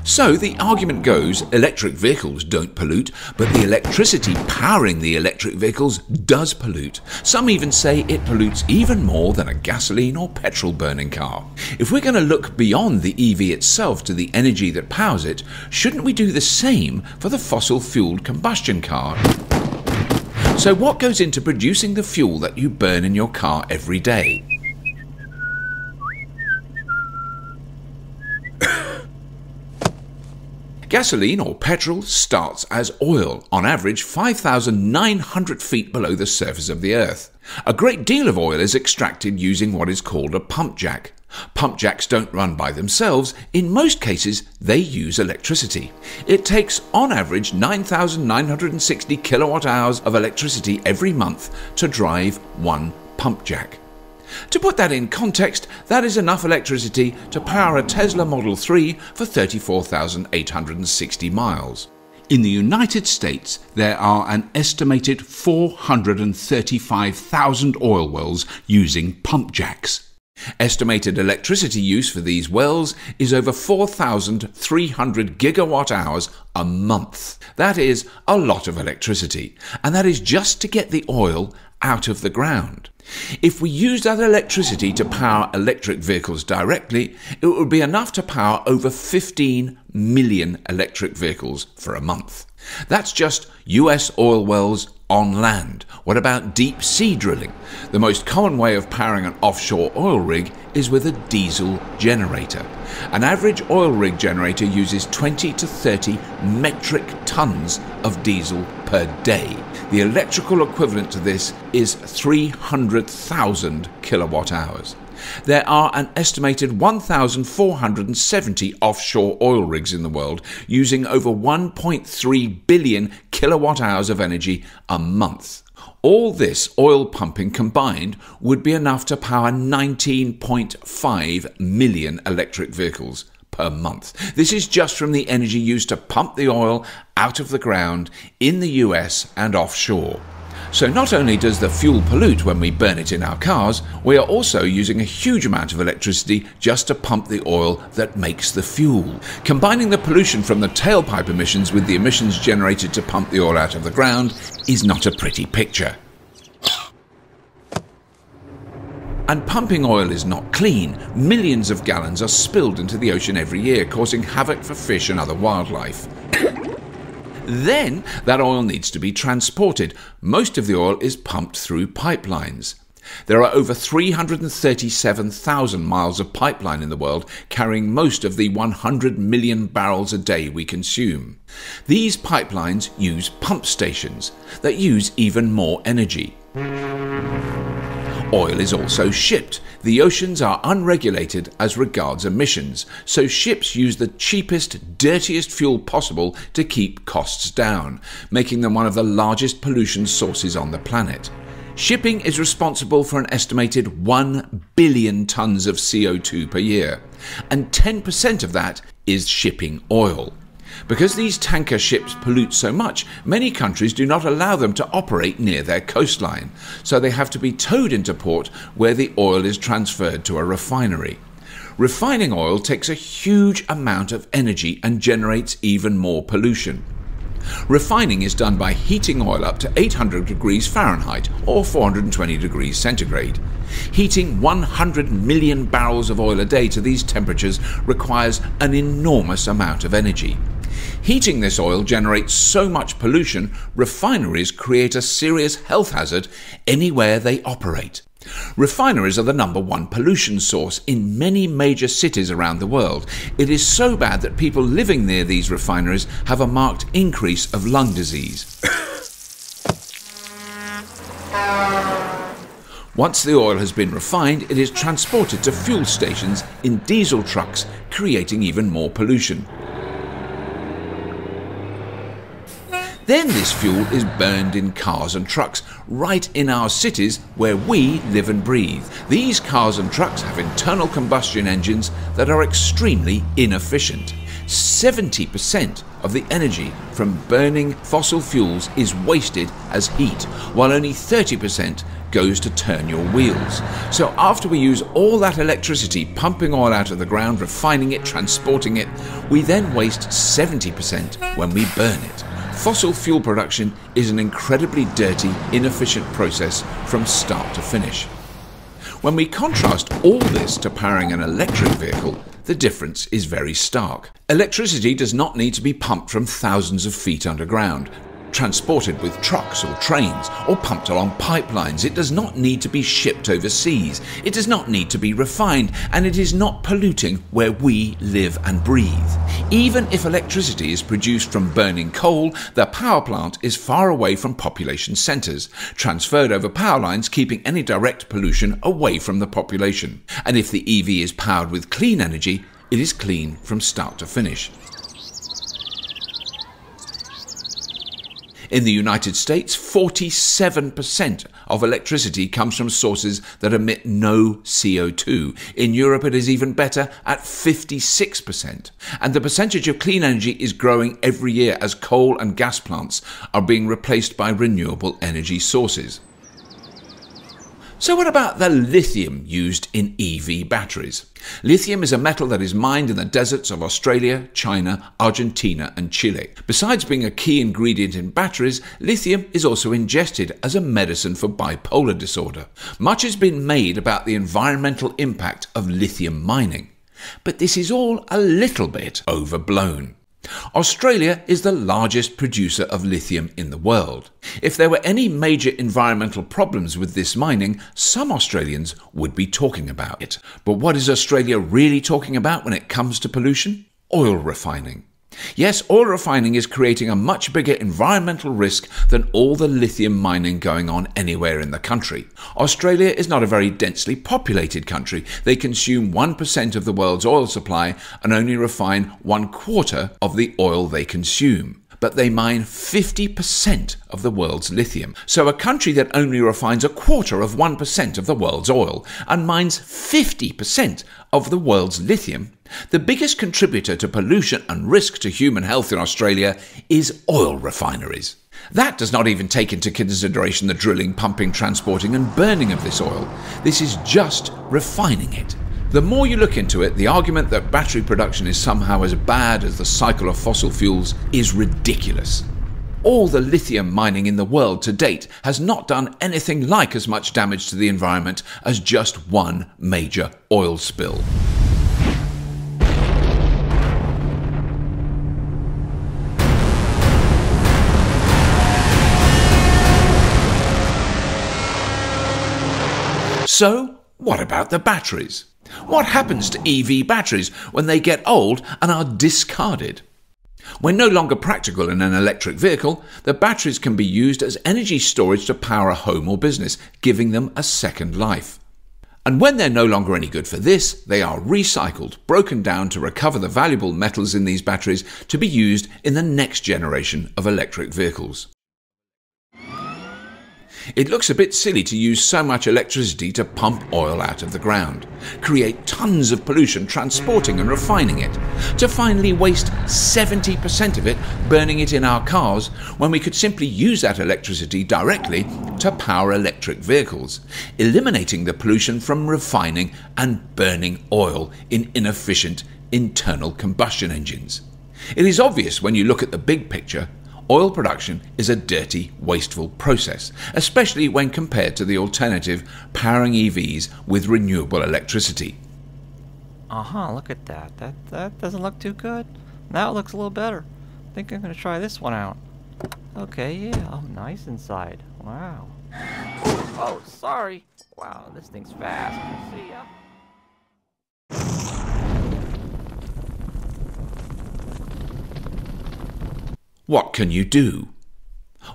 So the argument goes, electric vehicles don't pollute, but the electricity powering the electric vehicles does pollute. Some even say it pollutes even more than a gasoline or petrol burning car. If we're going to look beyond the EV itself to the energy that powers it, shouldn't we do the same for the fossil-fueled combustion car? So what goes into producing the fuel that you burn in your car every day? Gasoline or petrol starts as oil, on average 5,900 feet below the surface of the Earth. A great deal of oil is extracted using what is called a pump jack. Pump jacks don't run by themselves. In most cases, they use electricity. It takes, on average, 9,960 kilowatt hours of electricity every month to drive one pump jack. To put that in context, that is enough electricity to power a Tesla Model 3 for 34,860 miles. In the United States, there are an estimated 435,000 oil wells using pump jacks. Estimated electricity use for these wells is over 4,300 gigawatt hours a month. That is a lot of electricity, and that is just to get the oil out of the ground. If we use that electricity to power electric vehicles directly, it would be enough to power over 15 million electric vehicles for a month. That's just US oil wells on land. What about deep sea drilling? The most common way of powering an offshore oil rig is with a diesel generator. An average oil rig generator uses 20 to 30 metric tons of diesel per day. The electrical equivalent to this is 300,000 kilowatt hours. There are an estimated 1,470 offshore oil rigs in the world using over 1.3 billion kilowatt hours of energy a month. All this oil pumping combined would be enough to power 19.5 million electric vehicles per month. This is just from the energy used to pump the oil out of the ground in the US and offshore. So not only does the fuel pollute when we burn it in our cars, we are also using a huge amount of electricity just to pump the oil that makes the fuel. Combining the pollution from the tailpipe emissions with the emissions generated to pump the oil out of the ground is not a pretty picture. And pumping oil is not clean. Millions of gallons are spilled into the ocean every year, causing havoc for fish and other wildlife. Then that oil needs to be transported. Most of the oil is pumped through pipelines. There are over 337,000 miles of pipeline in the world, carrying most of the 100 million barrels a day we consume. These pipelines use pump stations that use even more energy. Oil is also shipped. The oceans are unregulated as regards emissions, so ships use the cheapest, dirtiest fuel possible to keep costs down, making them one of the largest pollution sources on the planet. Shipping is responsible for an estimated 1 billion tons of CO2 per year, and 10% of that is shipping oil. Because these tanker ships pollute so much, many countries do not allow them to operate near their coastline, so they have to be towed into port where the oil is transferred to a refinery. Refining oil takes a huge amount of energy and generates even more pollution. Refining is done by heating oil up to 800 degrees Fahrenheit or 420 degrees centigrade. Heating 100 million barrels of oil a day to these temperatures requires an enormous amount of energy. Heating this oil generates so much pollution, refineries create a serious health hazard anywhere they operate. Refineries are the #1 pollution source in many major cities around the world. It is so bad that people living near these refineries have a marked increase of lung disease. Once the oil has been refined, it is transported to fuel stations in diesel trucks, creating even more pollution. Then this fuel is burned in cars and trucks right in our cities where we live and breathe. These cars and trucks have internal combustion engines that are extremely inefficient. 70% of the energy from burning fossil fuels is wasted as heat, while only 30% goes to turn your wheels. So after we use all that electricity pumping oil out of the ground, refining it, transporting it, we then waste 70% when we burn it. Fossil fuel production is an incredibly dirty, inefficient process from start to finish. When we contrast all this to powering an electric vehicle, the difference is very stark. Electricity does not need to be pumped from thousands of feet underground, transported with trucks or trains, or pumped along pipelines. It does not need to be shipped overseas. It does not need to be refined, and it is not polluting where we live and breathe. Even if electricity is produced from burning coal, the power plant is far away from population centres, transferred over power lines, keeping any direct pollution away from the population. And if the EV is powered with clean energy, it is clean from start to finish. In the United States, 47% of electricity comes from sources that emit no CO2. In Europe, it is even better at 56%. And the percentage of clean energy is growing every year as coal and gas plants are being replaced by renewable energy sources. So what about the lithium used in EV batteries? Lithium is a metal that is mined in the deserts of Australia, China, Argentina and Chile. Besides being a key ingredient in batteries, lithium is also ingested as a medicine for bipolar disorder. Much has been made about the environmental impact of lithium mining, but this is all a little bit overblown. Australia is the largest producer of lithium in the world. If there were any major environmental problems with this mining, some Australians would be talking about it. But what is Australia really talking about when it comes to pollution? Oil refining. Yes, oil refining is creating a much bigger environmental risk than all the lithium mining going on anywhere in the country. Australia is not a very densely populated country. They consume 1% of the world's oil supply and only refine 1/4 of the oil they consume. But they mine 50% of the world's lithium. So a country that only refines 1/4 of 1% of the world's oil and mines 50% of the world's lithium, the biggest contributor to pollution and risk to human health in Australia is oil refineries. That does not even take into consideration the drilling, pumping, transporting and burning of this oil. This is just refining it. The more you look into it, the argument that battery production is somehow as bad as the cycle of fossil fuels is ridiculous. All the lithium mining in the world to date has not done anything like as much damage to the environment as just one major oil spill. So, what about the batteries? What happens to EV batteries when they get old and are discarded? When no longer practical in an electric vehicle, the batteries can be used as energy storage to power a home or business, giving them a second life. And when they're no longer any good for this, they are recycled, broken down to recover the valuable metals in these batteries to be used in the next generation of electric vehicles. It looks a bit silly to use so much electricity to pump oil out of the ground, create tons of pollution transporting and refining it, to finally waste 70% of it burning it in our cars when we could simply use that electricity directly to power electric vehicles, eliminating the pollution from refining and burning oil in inefficient internal combustion engines. It is obvious when you look at the big picture. Oil production is a dirty, wasteful process, especially when compared to the alternative powering EVs with renewable electricity. Look at that. That doesn't look too good. Now it looks a little better. I think I'm going to try this one out. Okay, yeah. Oh, nice inside. Wow. Oh, sorry. Wow, this thing's fast. See ya. What can you do?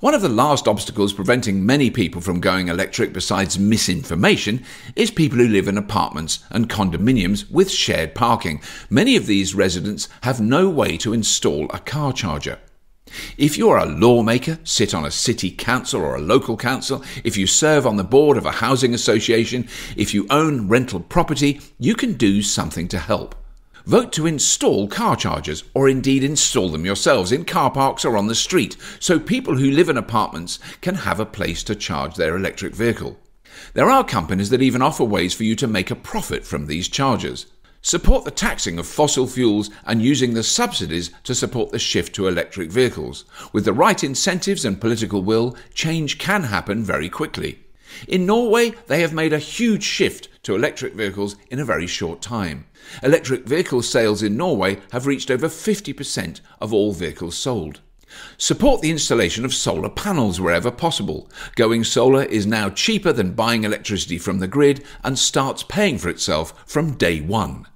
One of the last obstacles preventing many people from going electric besides misinformation is people who live in apartments and condominiums with shared parking. Many of these residents have no way to install a car charger. If you are a lawmaker, sit on a city council or a local council, if you serve on the board of a housing association, if you own rental property, you can do something to help. Vote to install car chargers, or indeed install them yourselves in car parks or on the street, so people who live in apartments can have a place to charge their electric vehicle. There are companies that even offer ways for you to make a profit from these chargers. Support the taxing of fossil fuels and using the subsidies to support the shift to electric vehicles. With the right incentives and political will, change can happen very quickly. In Norway, they have made a huge shift to electric vehicles in a very short time. Electric vehicle sales in Norway have reached over 50% of all vehicles sold. Support the installation of solar panels wherever possible. Going solar is now cheaper than buying electricity from the grid and starts paying for itself from day one.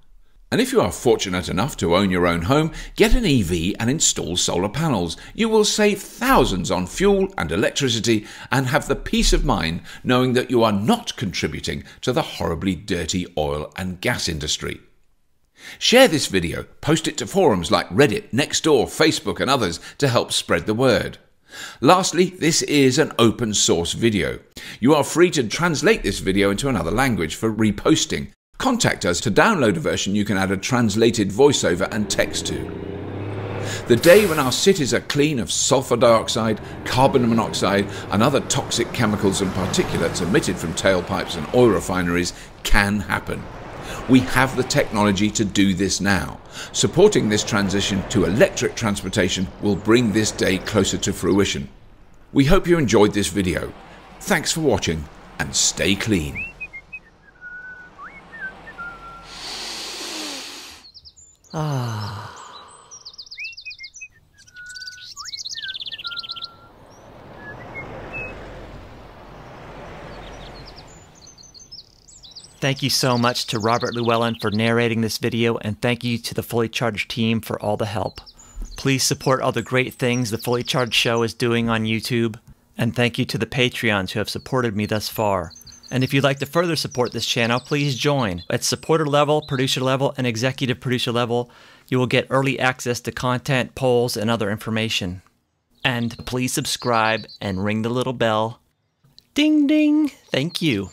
And if you are fortunate enough to own your own home, get an EV and install solar panels. You will save thousands on fuel and electricity and have the peace of mind knowing that you are not contributing to the horribly dirty oil and gas industry. Share this video, post it to forums like Reddit, Nextdoor, Facebook and others to help spread the word. Lastly, this is an open source video. You are free to translate this video into another language for reposting. Contact us to download a version you can add a translated voiceover and text to. The day when our cities are clean of sulfur dioxide, carbon monoxide and other toxic chemicals and particulates emitted from tailpipes and oil refineries can happen. We have the technology to do this now. Supporting this transition to electric transportation will bring this day closer to fruition. We hope you enjoyed this video. Thanks for watching and stay clean. Thank you so much to Robert Llewellyn for narrating this video, and thank you to the Fully Charged team for all the help. Please support all the great things the Fully Charged show is doing on YouTube, and thank you to the Patreons who have supported me thus far. And if you'd like to further support this channel, please join. At supporter level, producer level, and executive producer level, you will get early access to content, polls, and other information. And please subscribe and ring the little bell. Ding ding! Thank you.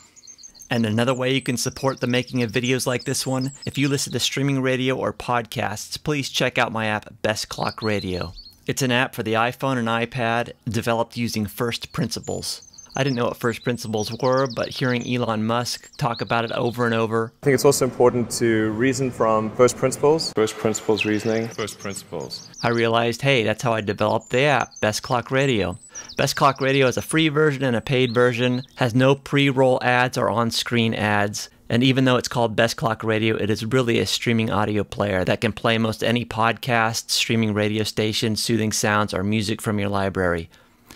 And another way you can support the making of videos like this one, if you listen to streaming radio or podcasts, please check out my app, Best Clock Radio. It's an app for the iPhone and iPad developed using first principles. I didn't know what first principles were, but hearing Elon Musk talk about it over and over. I think it's also important to reason from first principles. First principles reasoning. First principles. I realized, hey, that's how I developed the app, Best Clock Radio. Best Clock Radio is a free version and a paid version, has no pre-roll ads or on-screen ads, and even though it's called Best Clock Radio, it is really a streaming audio player that can play most any podcast, streaming radio station, soothing sounds, or music from your library.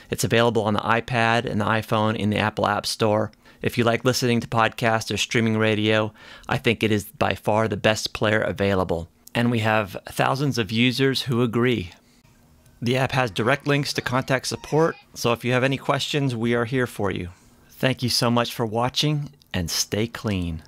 It's available on the iPad and the iPhone in the Apple App Store. If you like listening to podcasts or streaming radio, I think it is by far the best player available. And we have thousands of users who agree. The app has direct links to contact support, so if you have any questions, we are here for you. Thank you so much for watching, and stay clean.